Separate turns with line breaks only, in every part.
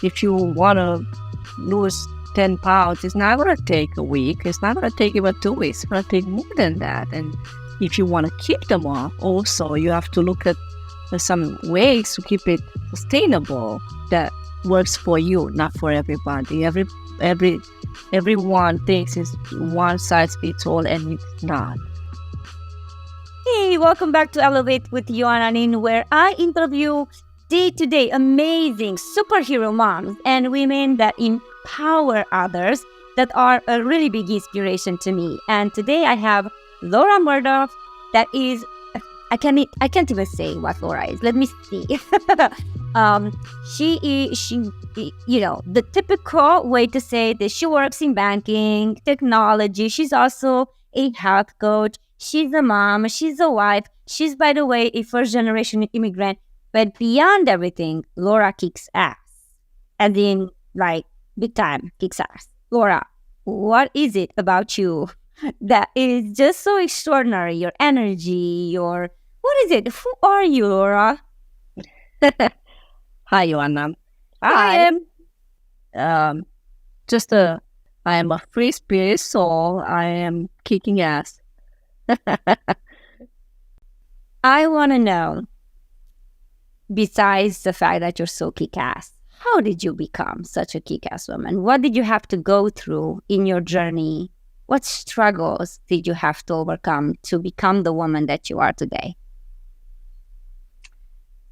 if you want to lose 10 pounds, it's not going to take a week. It's not going to take even 2 weeks. It's going to take more than that. And if you want to keep them off, also, you have to look at some ways to keep it sustainable that works for you, not for everybody. Everyone thinks it's one size fits all, and it's not.
Hey, welcome back to Elevate with Yoananin, where I interview day-to-day amazing superhero moms and women that empower others that are a really big inspiration to me. And today I have Laura Murdoch. That is, I can't even say what Laura is. Let me see. She, the typical way to say that she works in banking, technology. She's also a health coach. She's a mom. She's a wife. She's, by the way, a first-generation immigrant. But beyond everything, Laura kicks ass. As in, like, big time kicks ass. Laura, what is it about you that is just so extraordinary? Your energy, what is it? Who are you, Laura?
Hi, Joanna.
Hi.
I am a free spirit soul. I am kicking ass.
I want to know, besides the fact that you're so kick-ass, how did you become such a kick-ass woman? What did you have to go through in your journey? What struggles did you have to overcome to become the woman that you are today?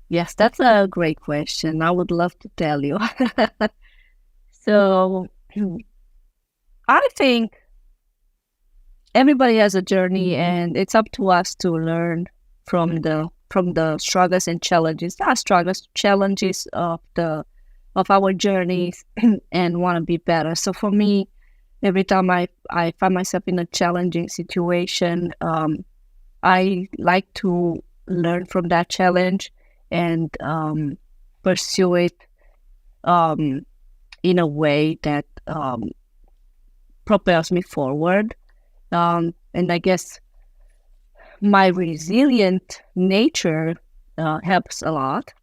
Yes, that's a great question. I would love to tell you. So, I think everybody has a journey, and it's up to us to learn from the struggles and challenges, challenges of our journeys, and want to be better. So for me, every time I find myself in a challenging situation, I like to learn from that challenge and pursue it in a way that propels me forward. And I guess my resilient nature helps a lot.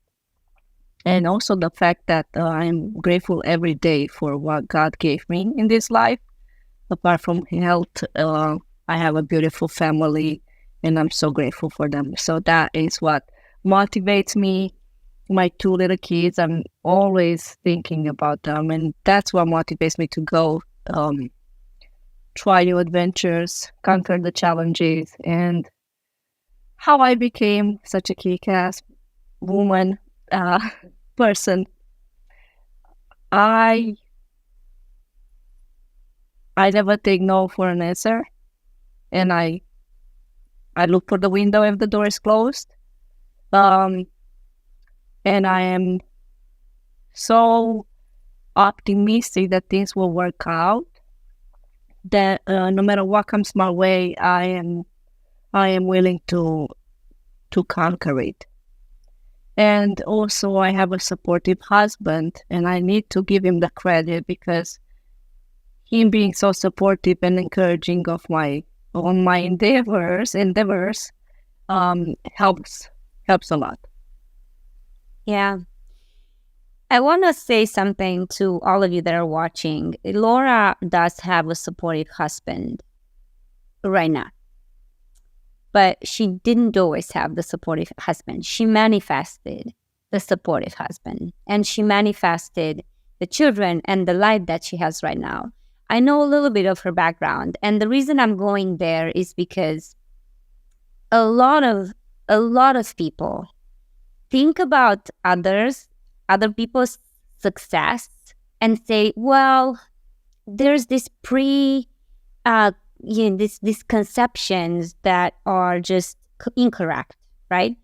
And also the fact that I'm grateful every day for what God gave me in this life. Apart from health, I have a beautiful family, and I'm so grateful for them. So that is what motivates me. My 2 little kids, I'm always thinking about them, and that's what motivates me to go try new adventures, conquer the challenges. And how I became such a kick-ass woman, person, I never take no for an answer, and I look for the window if the door is closed. And I am so optimistic that things will work out, that no matter what comes my way, I am willing to conquer it. And also, I have a supportive husband, and I need to give him the credit, because him being so supportive and encouraging of my endeavors helps a lot.
Yeah. I want to say something to all of you that are watching. Laura does have a supportive husband right now, but she didn't always have the supportive husband. She manifested the supportive husband, and she manifested the children and the life that she has right now. I know a little bit of her background, and the reason I'm going there is because a lot of people think about other people's success and say, well, there's this these conceptions that are just incorrect, right?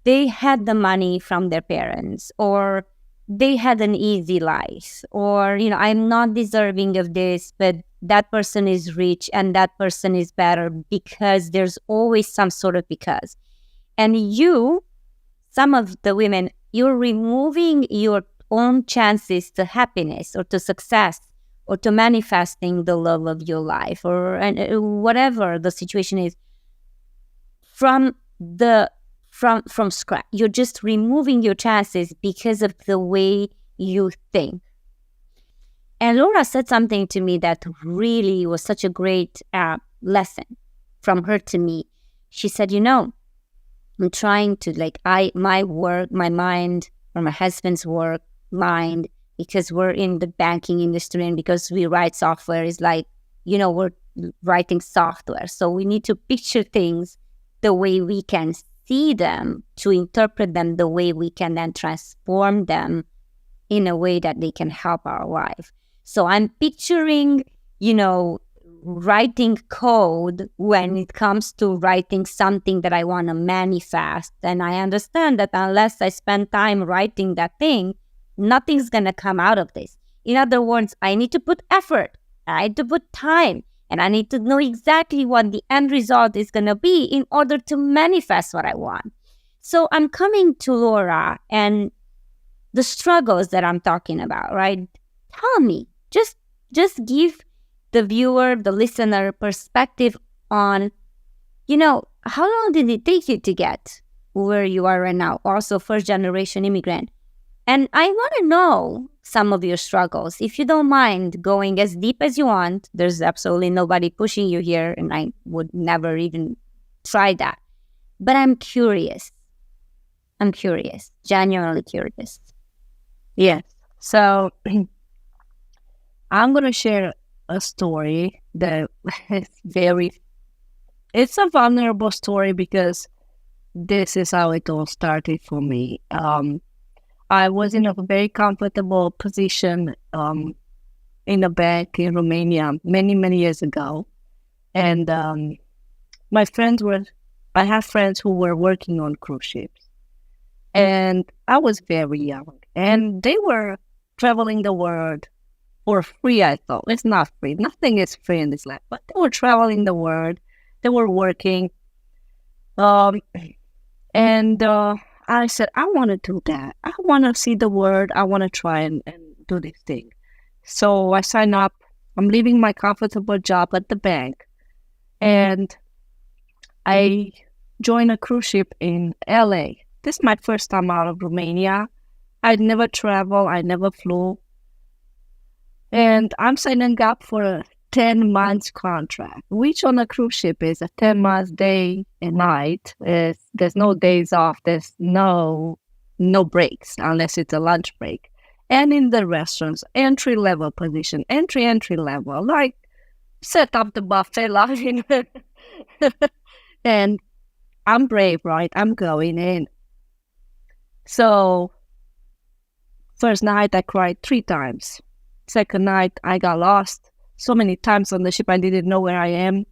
They had the money from their parents, or they had an easy life, or, I'm not deserving of this, but that person is rich and that person is better, because there's always some sort of because. And some of the women, you're removing your own chances to happiness or to success or to manifesting the love of your life, or whatever the situation is, from scratch. You're just removing your chances because of the way you think. And Laura said something to me that really was such a great lesson from her to me. She said, I'm trying to my work, my mind, or my husband's work, mind, because we're in the banking industry and because we write software is we're writing software. So we need to picture things the way we can see them, to interpret them the way we can then transform them in a way that they can help our life. So I'm picturing, writing code when it comes to writing something that I want to manifest. And I understand that unless I spend time writing that thing, nothing's going to come out of this. In other words, I need to put effort, I need to put time, and I need to know exactly what the end result is going to be in order to manifest what I want. So I'm coming to Laura and the struggles that I'm talking about, right? Tell me, just give the viewer, the listener perspective on, how long did it take you to get where you are right now? Also, first generation immigrant. And I want to know some of your struggles. If you don't mind going as deep as you want, there's absolutely nobody pushing you here, and I would never even try that. But I'm curious. Genuinely curious.
Yes. So I'm going to share a story that is it's a vulnerable story because this is how it all started for me. I was in a very comfortable position in a bank in Romania many, many years ago. And I have friends who were working on cruise ships. And I was very young. And they were traveling the world for free, I thought. It's not free. Nothing is free in this life. But they were traveling the world. They were working. And I said, I want to do that. I want to see the world. I want to try and do this thing. So I signed up. I'm leaving my comfortable job at the bank. And I joined a cruise ship in LA. This is my first time out of Romania. I'd never traveled. I never flew. And I'm signing up for a 10 months contract, which on a cruise ship is a 10 months day and night. There's no days off. There's no breaks unless it's a lunch break. And in the restaurants, entry level position, entry level, like set up the buffet line. And I'm brave, right? I'm going in. So first night I cried 3 times. Second night I got lost so many times on the ship. I didn't know where I am.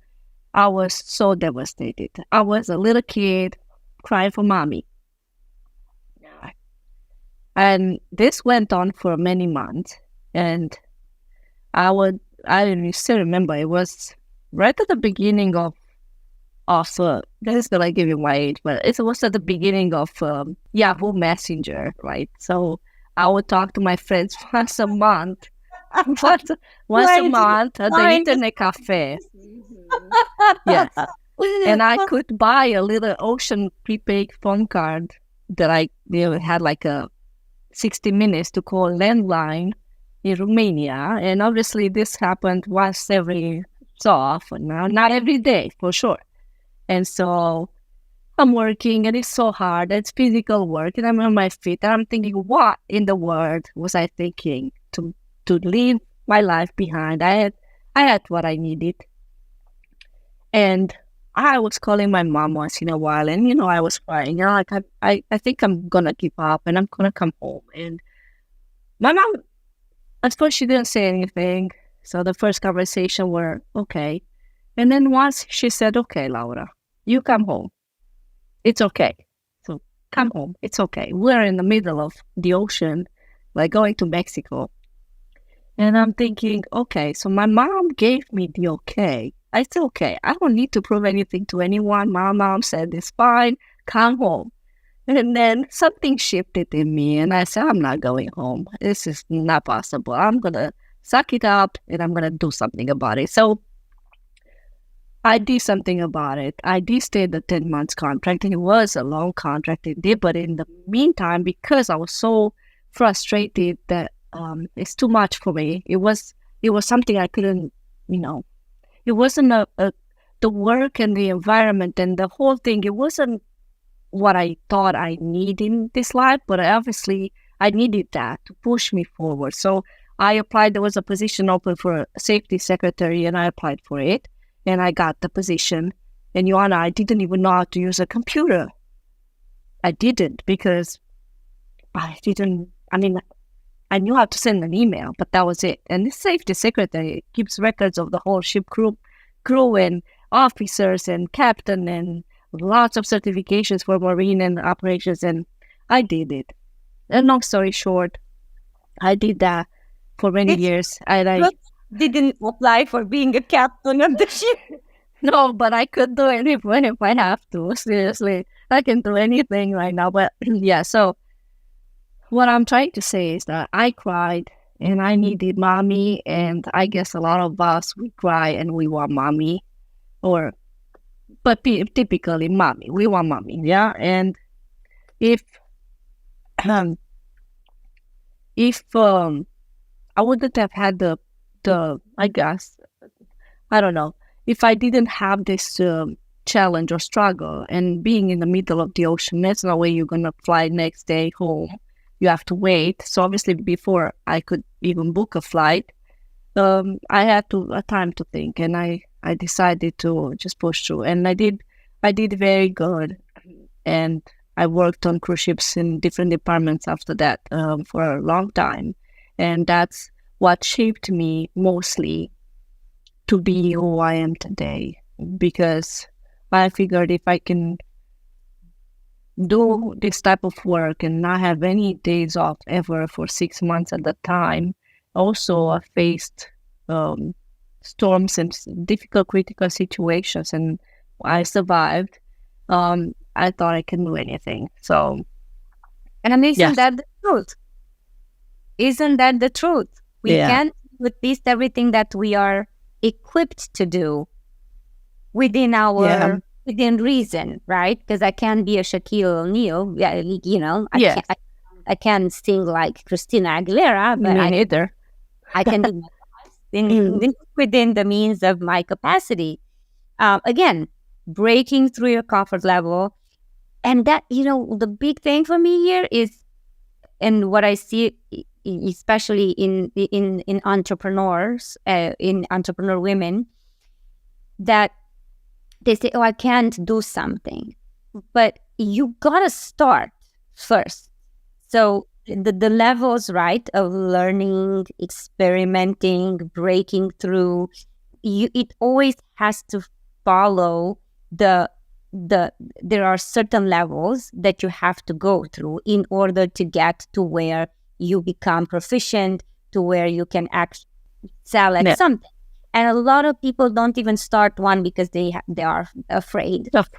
I was so devastated. I was a little kid crying for mommy. And this went on for many months. And I still remember it was right at the beginning of this is gonna give you my age, but it was at the beginning of Yahoo Messenger, right? So I would talk to my friends once a month. once a month at the internet cafe. Yes. And I could buy a little Ocean prepaid phone card that had like a 60 minutes to call landline in Romania. And obviously this happened once every so often, not every day for sure. And so I'm working and it's so hard. It's physical work and I'm on my feet and I'm thinking, what in the world was I thinking to leave my life behind? I had what I needed. And I was calling my mom once in a while and, I was crying. Like, I think I'm going to give up and I'm going to come home. And my mom, at first she didn't say anything. So the first conversation were, okay. And then once she said, okay, Laura, you come home. It's okay. So come home. It's okay. We're in the middle of the ocean, like going to Mexico. And I'm thinking, okay, so my mom gave me the okay. I said, okay, I don't need to prove anything to anyone. My mom said, it's fine. Come home. And then something shifted in me. And I said, I'm not going home. This is not possible. I'm going to suck it up and I'm going to do something about it. So I did something about it. I did stay the 10 months contract, and it was a long contract indeed. But in the meantime, because I was so frustrated that it's too much for me. It was something I couldn't, it wasn't the work and the environment and the whole thing. It wasn't what I thought I need in this life, but obviously I needed that to push me forward. So I applied. There was a position open for a safety secretary, and I applied for it, and I got the position. And Joanna, I didn't even know how to use a computer. I didn't because I didn't. I mean, I knew how to send an email, but that was it. And the safety secretary keeps records of the whole ship crew and officers and captain and lots of certifications for marine and operations. And I did it. And long story short, I did that for many years. And I
didn't apply for being a captain of the ship.
No, but I could do it if I have to. Seriously, I can do anything right now. But yeah, so what I'm trying to say is that I cried and I needed mommy. And I guess a lot of us, we cry and we want mommy. But typically mommy, we want mommy. Yeah. And if I wouldn't have had I guess, I don't know, if I didn't have this challenge or struggle and being in the middle of the ocean, there's no way you're going to fly next day home. You have to wait. So obviously before I could even book a flight, I had a time to think, and I decided to just push through. And I did very good. And I worked on cruise ships in different departments after that for a long time. And that's what shaped me mostly to be who I am today, because I figured if I can do this type of work and not have any days off ever for 6 months at the time. Also, I faced storms and difficult, critical situations, and I survived. I thought I can do anything. So,
and isn't that the truth? Isn't that the truth? We can do at least everything that we are equipped to do within our within reason, right? Because I can't be a Shaquille O'Neal, I can't sing like Christina Aguilera, but
me neither.
I can do within the means of my capacity. Again, breaking through your comfort level, and that the big thing for me here is, and what I see, especially in entrepreneurs, in entrepreneur women, that they say, "Oh, I can't do something," but you gotta start first. So the levels, right, of learning, experimenting, breaking through, it always has to follow there are certain levels that you have to go through in order to get to where you become proficient, to where you can excel at something. And a lot of people don't even start one because they are afraid. Of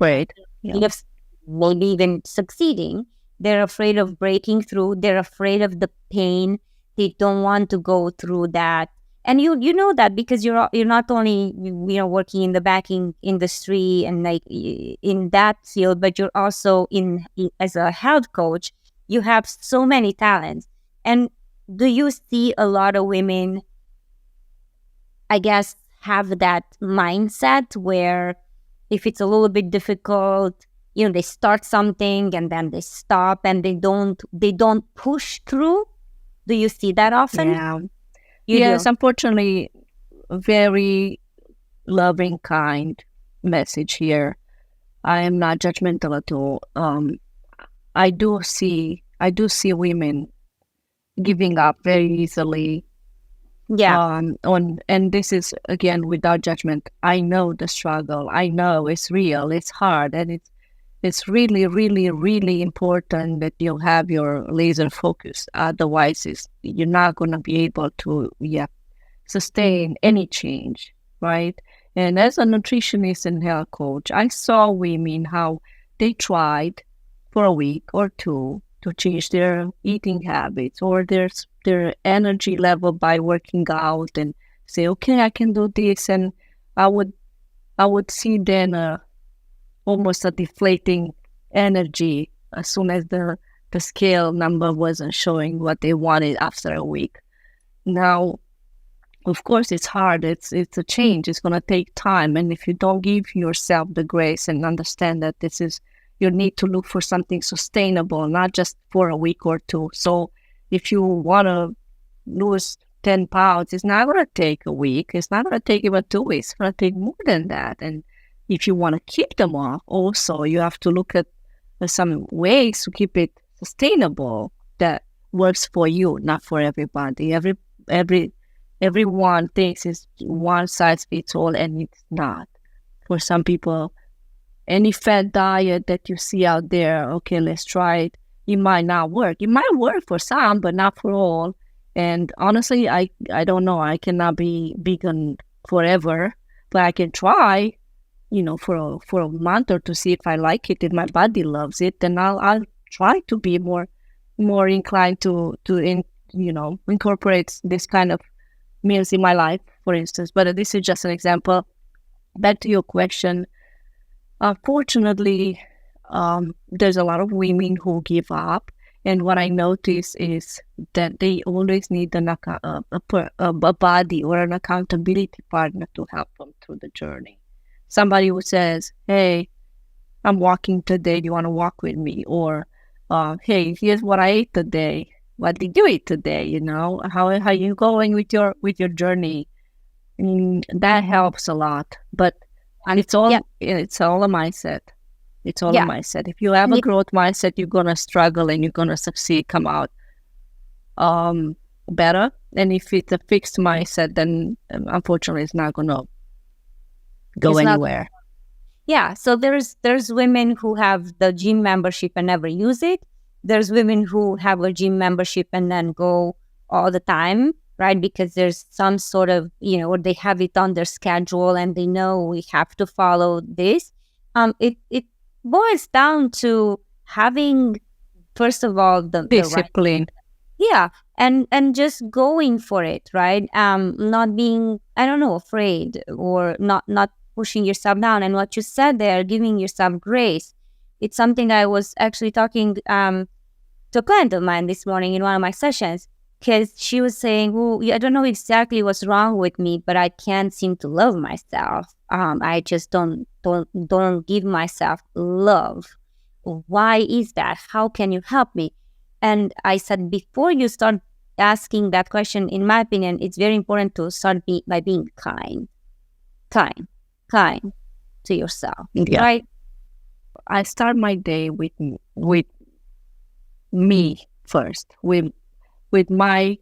maybe even succeeding. They're afraid of breaking through. They're afraid of the pain. They don't want to go through that. And you know that because you're not only working in the banking industry and like in that field, but you're also as a health coach. You have so many talents. And do you see a lot of women, I guess, have that mindset where if it's a little bit difficult, they start something and then they stop and they don't push through? Do you see that often?
Yeah. Yes, unfortunately, very loving, kind message here. I am not judgmental at all. I do see women giving up very easily.
Yeah.
And this is again without judgment. I know the struggle. I know it's real. It's hard, and it's really, really, really important that you have your laser focus. Otherwise, you're not going to be able to sustain any change, right? And as a nutritionist and health coach, I saw women how they tried for a week or two to change their eating habits or their energy level by working out and say, okay, I can do this. And I would see then almost a deflating energy as soon as the the scale number wasn't showing what they wanted after a week. Now, of course, it's hard. It's a change. It's going to take time. And if you don't give yourself the grace and understand that this is, you need to look for something sustainable, not just for a week or two. So if you want to lose 10 pounds, it's not going to take a week. It's not going to take even 2 weeks. It's going to take more than that. And if you want to keep them off, also, you have to look at some ways to keep it sustainable that works for you, not for everybody. Everyone thinks it's one size fits all, and it's not. For some people, any fad diet that you see out there, okay, let's try it. It might not work. It might work for some, but not for all. And honestly, I don't know. I cannot be vegan forever, but I can try, for a month or to see if I like it, if my body loves it, then I'll try to be more inclined to incorporate this kind of meals in my life, for instance. But this is just an example. Back to your question. Unfortunately, there's a lot of women who give up. And what I notice is that they always need a body or an accountability partner to help them through the journey. Somebody who says, hey, I'm walking today. Do you want to walk with me? Or, hey, here's what I ate today. What did you eat today? How are you going with your journey? That helps a lot. But it's all a mindset. It's all a mindset. If you have a growth mindset, you're gonna struggle and you're gonna succeed, come out better. And if it's a fixed mindset, then unfortunately, it's not gonna go anywhere.
So there's women who have the gym membership and never use it. There's women who have a gym membership and then go all the time, right? Because there's some sort of, or they have it on their schedule and they know we have to follow this. It boils down to having, first of all, the
discipline.
And just going for it, right? Not being, afraid or not pushing yourself down. And what you said there, giving yourself grace. It's something I was actually talking to a client of mine this morning in one of my sessions, because she was saying, well, I don't know exactly what's wrong with me, but I can't seem to love myself. I just don't give myself love. Why is that? How can you help me? And I said, before you start asking that question, in my opinion, it's very important to start by being kind to yourself, right?
I start my day with me first, with my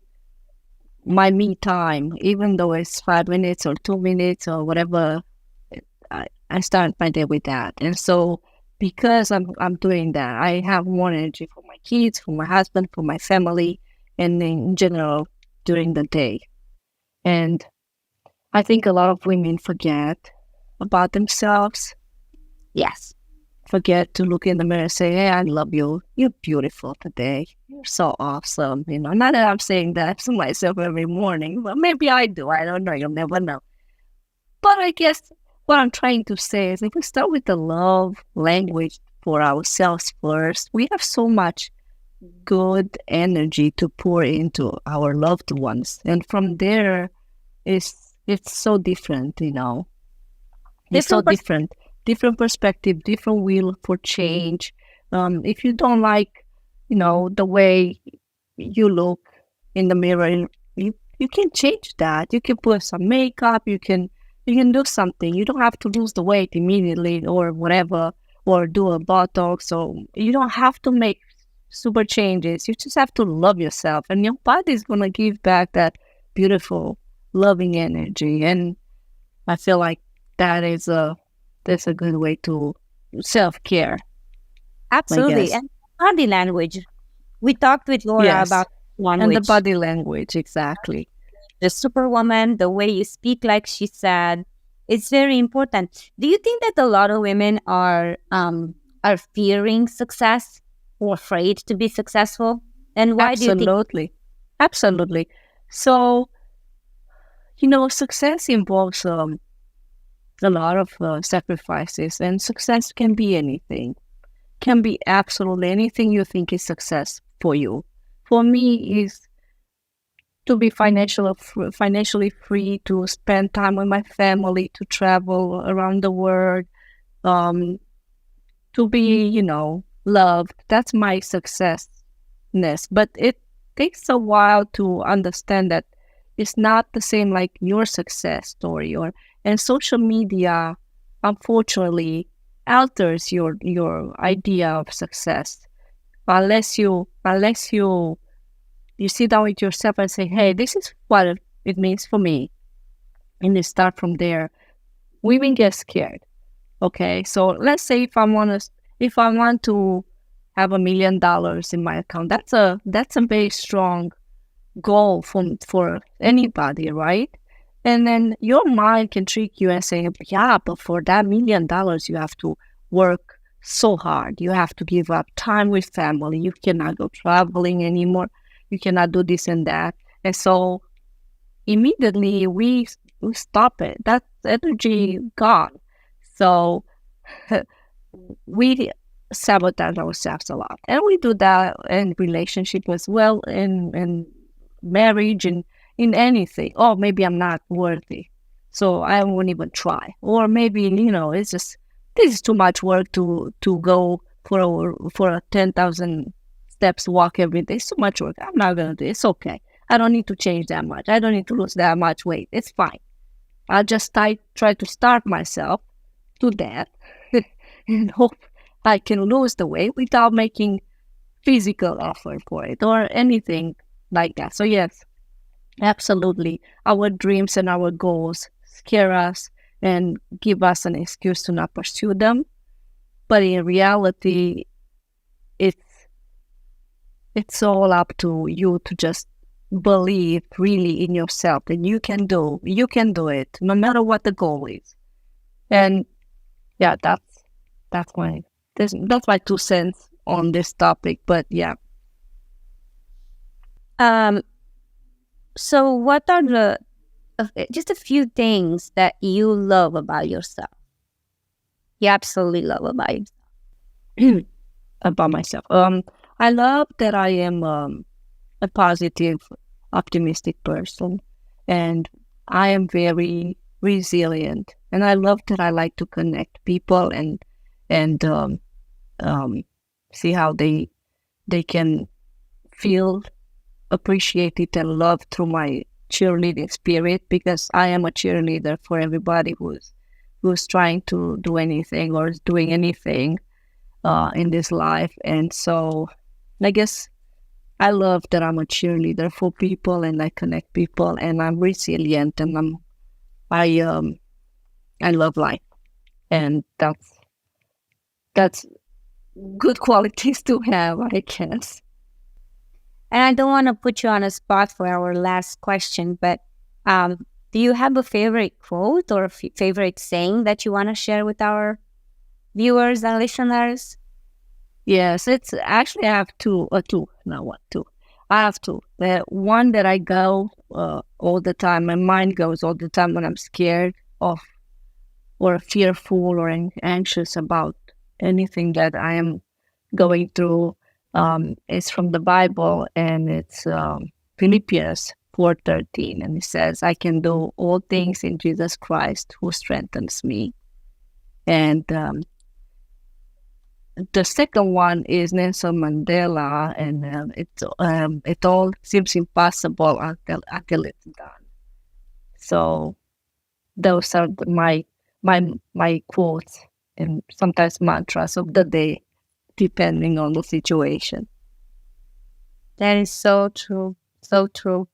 me time, even though it's 5 minutes or 2 minutes or whatever. I start my day with that, and so because I'm doing that, I have more energy for my kids, for my husband, for my family, and in general during the day. And I think a lot of women forget about themselves.
Yes.
Forget to look in the mirror and say, hey, I love you. You're beautiful today. You're so awesome. Not that I'm saying that to myself every morning, but maybe I do. I don't know. You'll never know. But I guess what I'm trying to say is if we start with the love language for ourselves first, we have so much good energy to pour into our loved ones. And from there, it's so different, It's so different. Different perspective, different will for change. If you don't like, the way you look in the mirror, you can change that. You can put some makeup. You can do something. You don't have to lose the weight immediately or whatever, or do a Botox. So you don't have to make super changes. You just have to love yourself, and your body is gonna give back that beautiful, loving energy. And I feel like that's a good way to self-care.
Absolutely. And body language. We talked with Laura about language.
And the body language, exactly.
The superwoman, the way you speak, like she said, it's very important. Do you think that a lot of women are fearing success or afraid to be successful? And why do you think?
Absolutely. So, success involves a lot of sacrifices, and success can be anything. can be absolutely anything you think is success for you. For me, is to be financially free, to spend time with my family, to travel around the world, um, to be, loved. That's my successness. But it takes a while to understand that it's not the same like your success story. And social media, unfortunately, alters your idea of success unless you sit down with yourself and say, hey, this is what it means for me, and you start from there. Women get scared. Okay, so let's say if I want to have $1 million in my account, that's a very strong goal for anybody, right? And then your mind can trick you and say, yeah, but for that $1 million, you have to work so hard. You have to give up time with family. You cannot go traveling anymore. You cannot do this and that. And so immediately we stop it. That energy gone. So we sabotage ourselves a lot. And we do that in relationship as well, in marriage, and in anything. Oh, maybe I'm not worthy, so I won't even try. Or maybe, it's just, this is too much work to go for a 10,000 steps walk every day. It's too much work. I'm not going to do it. It's okay. I don't need to change that much. I don't need to lose that much weight. It's fine. I'll just try to start myself to that and hope I can lose the weight without making physical effort for it or anything like that. So yes, absolutely. Our dreams and our goals scare us and give us an excuse to not pursue them. But in reality, it's all up to you to just believe really in yourself that you can do it no matter what the goal is. And yeah, that's my 2 cents on this topic. But yeah.
So what are just a few things that you love about yourself? You absolutely love about yourself.
About myself. I love that I am a positive, optimistic person, and I am very resilient. And I love that I like to connect people and see how they can feel appreciated and loved through my cheerleading spirit, because I am a cheerleader for everybody who's trying to do anything or is doing anything in this life. And so I guess I love that I'm a cheerleader for people, and I connect people, and I'm resilient, and I love life, and that's good qualities to have, I guess.
And I don't want to put you on a spot for our last question, but do you have a favorite quote or favorite saying that you want to share with our viewers and listeners?
Yes, it's actually I have two, not one, two. I have two. The one that I go all the time, my mind goes all the time when I'm scared of or fearful or anxious about anything that I am going through. It's from the Bible, and it's Philippians 4:13, and it says, "I can do all things in Jesus Christ who strengthens me." And the second one is Nelson Mandela, and it all seems impossible until it's done. So those are my quotes and sometimes mantras of the day, depending on the situation.
That is so true, so true.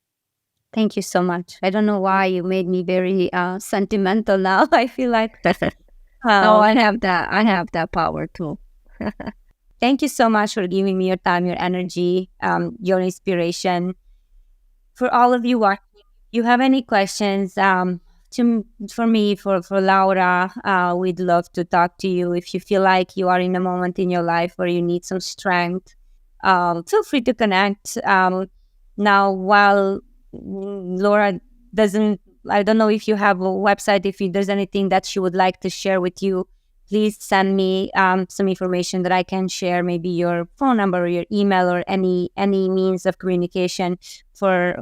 Thank you so much. I don't know why you made me very sentimental now. I feel like
oh, I have that power too.
Thank you so much for giving me your time, your energy, your inspiration. For all of you watching, if you have any questions for me, for Laura, we'd love to talk to you. If you feel like you are in a moment in your life where you need some strength, feel free to connect. Now, while Laura doesn't, I don't know if you have a website, if there's anything that she would like to share with you, please send me some information that I can share, maybe your phone number or your email or any means of communication for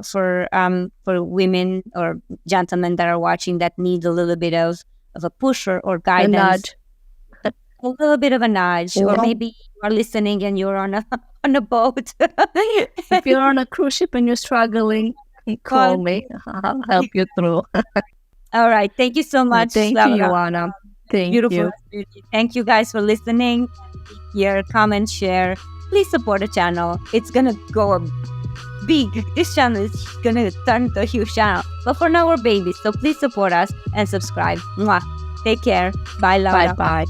women or gentlemen that are watching that need a little bit of a push or
A
guidance.
nudge.
A little bit of a nudge, or maybe you are listening and you're on a boat.
If you're on a cruise ship and you're struggling, call me. I'll help you through.
All right. Thank you so much.
Thank
Laura.
you, Ioana. Thank
Beautiful.
you.
Thank you guys for listening. Your comment, share. Please support the channel. It's gonna go big. This channel is gonna turn into a huge channel. But for now, we're babies. So please support us and subscribe. Mwah. Take care. Bye, Laura.
Bye-bye.